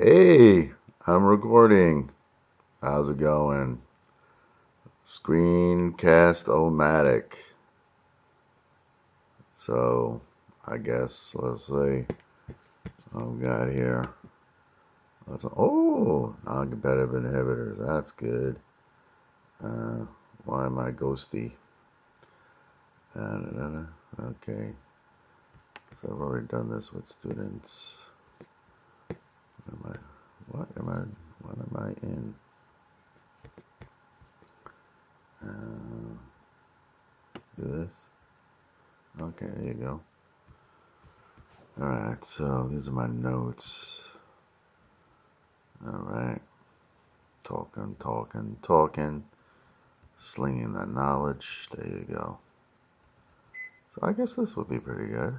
Hey, I'm recording. How's it going? Screencast-O-Matic. So, I guess, let's see what we got here. Non-competitive inhibitors. That's good. Why am I ghosty? Okay. So I've already done this with students. What am I in? Do this. Okay, there you go. Alright, so these are my notes. Alright. Talking. Slinging that knowledge. There you go. So I guess this would be pretty good.